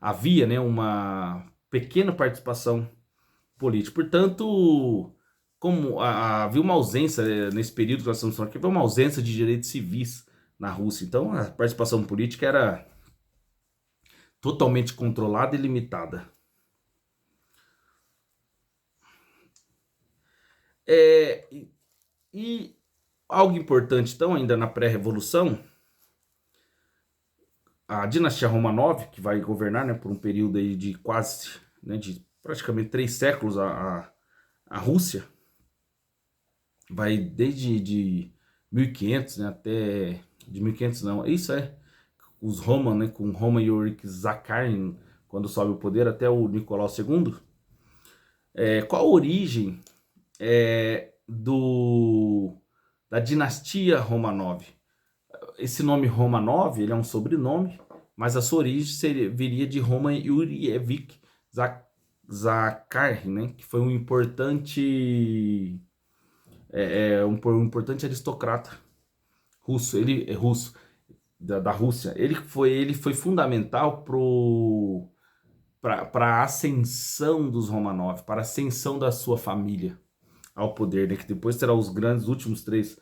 havia, né, uma pequena participação política. Portanto, como havia uma ausência, nesse período que nós estamos falando aqui, havia uma ausência de direitos civis na Rússia. Então, a participação política era totalmente controlada e limitada. E algo importante, então, ainda na pré-revolução, a dinastia Romanov, que vai governar, né, por um período aí de quase, né, de praticamente 3 séculos a Rússia, vai desde 1500, né, até de 1500 não, isso os Roman, né, com Roman Yorick Zakharin, quando sobe o poder, até o Nicolau II. Qual a origem da dinastia Romanov? Esse nome Romanov, ele é um sobrenome, mas a sua origem viria de Roman Yurievich Zakharin, né, que foi um importante um importante aristocrata russo. Ele é russo, da Rússia. Ele foi fundamental para a ascensão dos Romanov, para a ascensão da sua família ao poder, né? Que depois terá os últimos três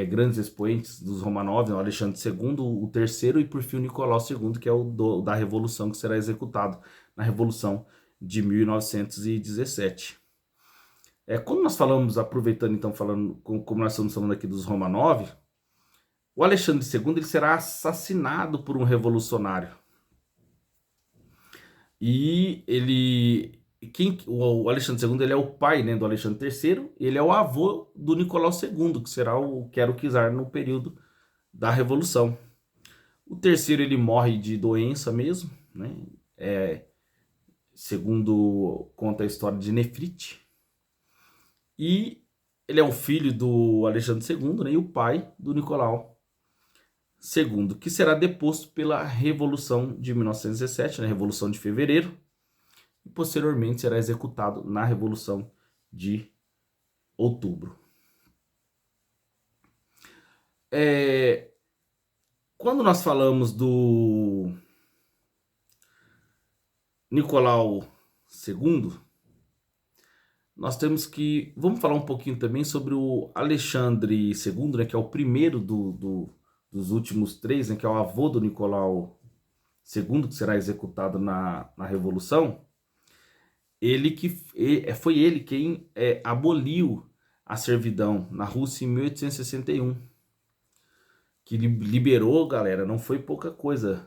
grandes expoentes dos Romanov, né? O Alexandre II, o terceiro e por fim o Nicolau II, que é o da Revolução, que será executado na Revolução de 1917. Quando nós falamos, aproveitando então, falando como nós estamos falando aqui dos Romanov, o Alexandre II ele será assassinado por um revolucionário. E o Alexandre II ele é o pai, né, do Alexandre III, ele é o avô do Nicolau II, que era o czar no período da Revolução. O terceiro ele morre de doença mesmo, né? Segundo conta a história de nefrite. E ele é o filho do Alexandre II, né, e o pai do Nicolau II, que será deposto pela Revolução de 1917, né, Revolução de Fevereiro, e posteriormente será executado na Revolução de Outubro. Quando nós falamos do Nicolau II, nós temos que... Vamos falar um pouquinho também sobre o Alexandre II, né, que é o primeiro dos últimos três, né, que é o avô do Nicolau II, que será executado na Revolução. Foi ele quem aboliu a servidão na Rússia em 1861. Que liberou, galera, não foi pouca coisa,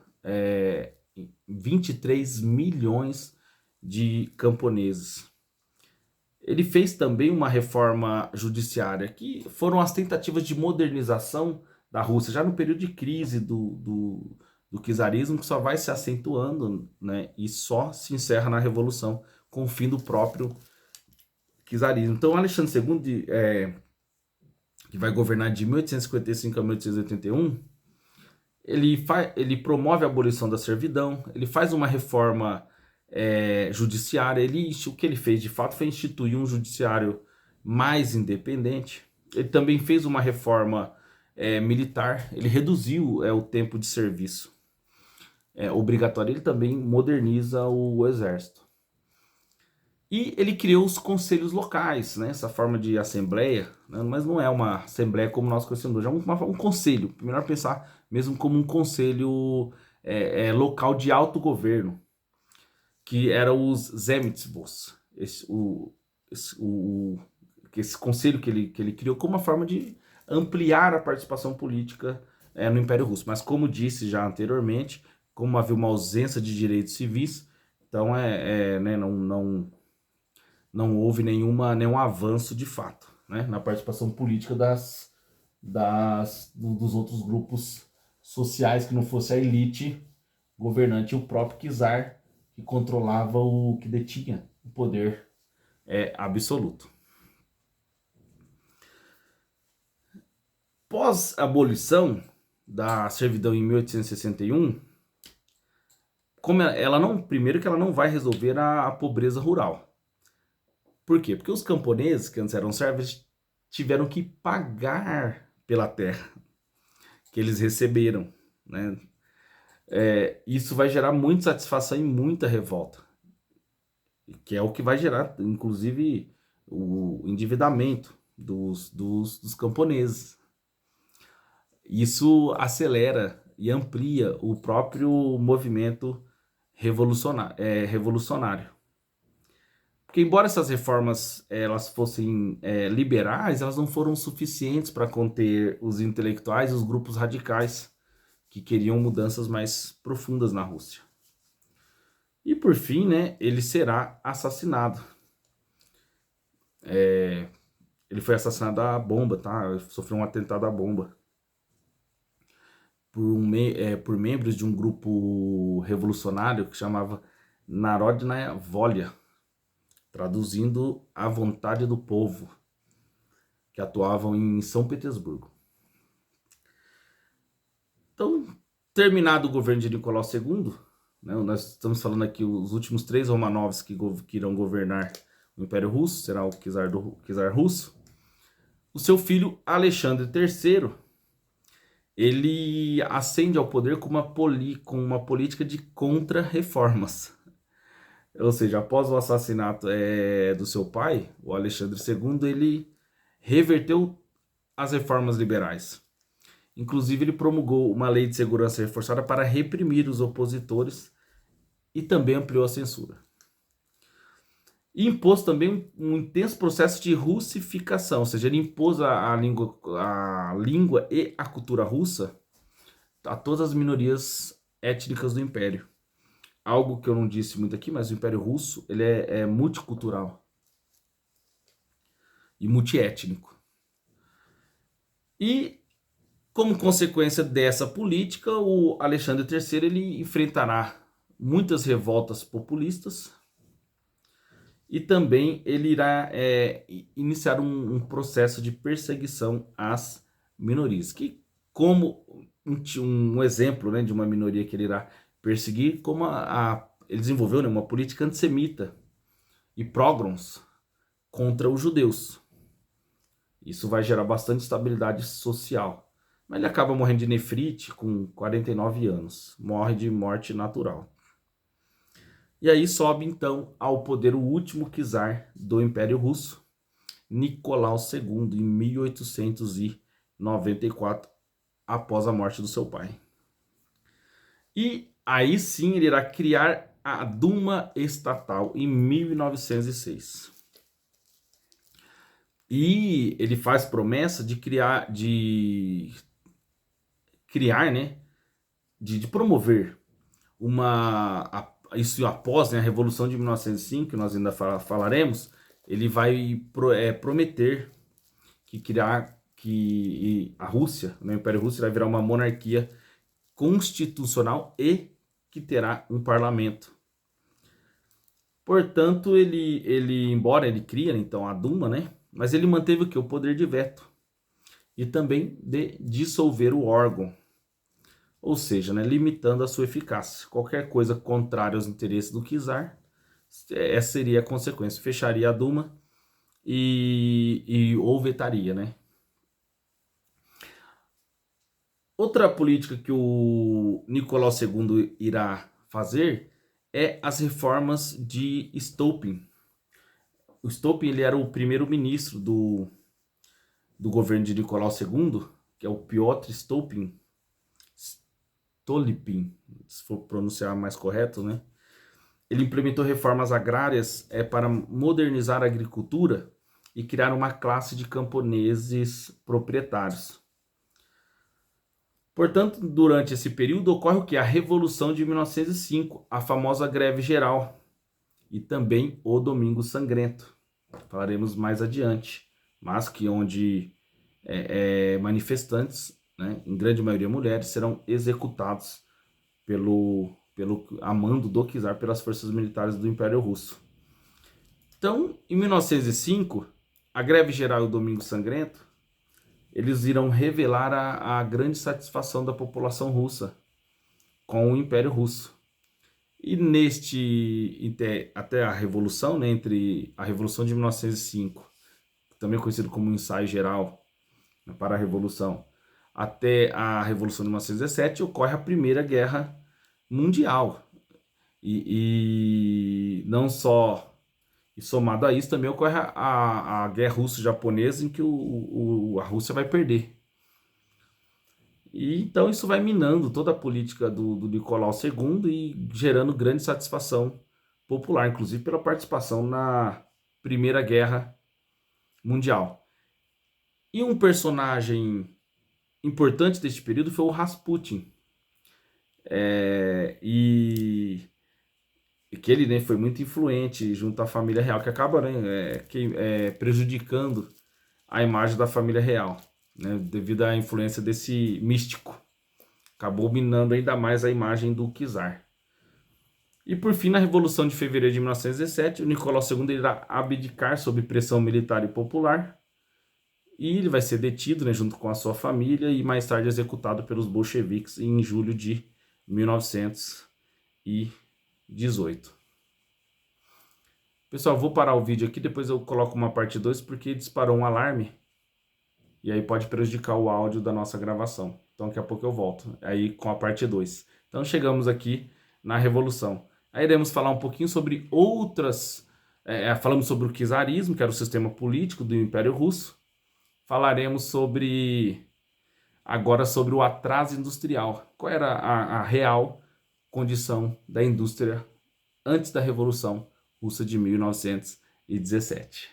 23 milhões de camponeses. Ele fez também uma reforma judiciária, que foram as tentativas de modernização da Rússia, já no período de crise do czarismo, que só vai se acentuando, né, e só se encerra na Revolução, com o fim do próprio czarismo. Então, Alexandre II, que vai governar de 1855 a 1881, ele promove a abolição da servidão, ele faz uma reforma judiciária. O que ele fez de fato foi instituir um judiciário mais independente. Ele também fez uma reforma militar, ele reduziu o tempo de serviço obrigatório, ele também moderniza o exército. E ele criou os conselhos locais, né? Essa forma de assembleia, né? Mas não é uma assembleia como nós conhecemos hoje, é um conselho. Melhor pensar mesmo como um conselho local de autogoverno, que era os Zemstvos. Esse conselho que ele criou como uma forma de ampliar a participação política no Império Russo. Mas como disse já anteriormente, como havia uma ausência de direitos civis, então né, não houve nenhum avanço de fato, né, na participação política dos outros grupos sociais que não fosse a elite governante e o próprio czar, que controlava que detinha o poder absoluto. Pós a abolição da servidão em 1861, como ela não, primeiro que ela não vai resolver a pobreza rural. Por quê? Porque os camponeses, que antes eram servos, tiveram que pagar pela terra que eles receberam, né? Isso vai gerar muita satisfação e muita revolta, que é o que vai gerar, inclusive, o endividamento dos camponeses. Isso acelera e amplia o próprio movimento revolucionário. Porque embora essas reformas elas fossem liberais, elas não foram suficientes para conter os intelectuais e os grupos radicais que queriam mudanças mais profundas na Rússia. E por fim, né, ele será assassinado. Ele foi assassinado à bomba, tá? Sofreu um atentado à bomba por membros de um grupo revolucionário que chamava Narodnaya Volia, traduzindo a vontade do povo, que atuavam em São Petersburgo. Então, terminado o governo de Nicolau II, né, nós estamos falando aqui os últimos 3 Romanovs que irão governar o Império Russo, será o czar russo. O seu filho Alexandre III, ele ascende ao poder com uma política de contra-reformas. Ou seja, após o assassinato do seu pai, o Alexandre II, ele reverteu as reformas liberais. Inclusive, ele promulgou uma lei de segurança reforçada para reprimir os opositores e também ampliou a censura. E impôs também um intenso processo de russificação, ou seja, ele impôs a língua e a cultura russa a todas as minorias étnicas do Império. Algo que eu não disse muito aqui, mas o Império Russo ele é multicultural e multiétnico. E, como consequência dessa política, o Alexandre III ele enfrentará muitas revoltas populistas e também ele irá iniciar um processo de perseguição às minorias, que como um exemplo, né, de uma minoria que ele irá perseguir, como ele desenvolveu, né, uma política antissemita e pogroms contra os judeus. Isso vai gerar bastante estabilidade social. Mas ele acaba morrendo de nefrite com 49 anos. Morre de morte natural. E aí sobe então ao poder o último czar do Império Russo, Nicolau II, em 1894, após a morte do seu pai. E aí sim ele irá criar a Duma Estatal em 1906. E ele faz promessa de criar, né, de promover isso após, né, a Revolução de 1905, que nós ainda falaremos. Ele vai prometer que a Rússia, né, o Império Russo, vai virar uma monarquia constitucional e que terá um parlamento. Portanto, embora ele cria então a Duma, né, mas ele manteve o quê? O poder de veto e também de dissolver o órgão, ou seja, né, limitando a sua eficácia. Qualquer coisa contrária aos interesses do czar, essa seria a consequência. Fecharia a Duma ou vetaria, né? Outra política que o Nicolau II irá fazer é as reformas de Stolpin. O Stolpin ele era o primeiro-ministro do governo de Nicolau II, que é o Piotr Stolpin, se for pronunciar mais correto, né? Ele implementou reformas agrárias para modernizar a agricultura e criar uma classe de camponeses proprietários. Portanto, durante esse período ocorre o que? A Revolução de 1905, a famosa greve geral e também o Domingo Sangrento. Falaremos mais adiante, mas que onde manifestantes, né, em grande maioria mulheres, serão executados a mando do czar pelas forças militares do Império Russo. Então, em 1905, a greve geral e o Domingo Sangrento eles irão revelar a grande satisfação da população russa com o Império Russo. E até a Revolução, né, entre a Revolução de 1905, também conhecido como ensaio geral, né, para a Revolução, até a Revolução de 1917, ocorre a Primeira Guerra Mundial. E não só... E somado a isso também ocorre a Guerra Russo-Japonesa, em que a Rússia vai perder. E então isso vai minando toda a política do Nicolau II e gerando grande satisfação popular, inclusive pela participação na Primeira Guerra Mundial. E um personagem importante deste período foi o Rasputin. E que ele, né, foi muito influente junto à família real, que acaba, né, prejudicando a imagem da família real, né, devido à influência desse místico. Acabou minando ainda mais a imagem do czar. E por fim, na Revolução de Fevereiro de 1917, o Nicolau II irá abdicar sob pressão militar e popular, e ele vai ser detido, né, junto com a sua família e mais tarde executado pelos bolcheviques em julho de 1918. Pessoal, vou parar o vídeo aqui, depois eu coloco uma parte 2 porque disparou um alarme e aí pode prejudicar o áudio da nossa gravação. Então daqui a pouco eu volto aí com a parte 2. Então chegamos aqui na Revolução. Aí iremos falar um pouquinho sobre outras... falamos sobre o czarismo, que era o sistema político do Império Russo. Falaremos agora sobre o atraso industrial. Qual era a real condição da indústria antes da Revolução Russa de 1917.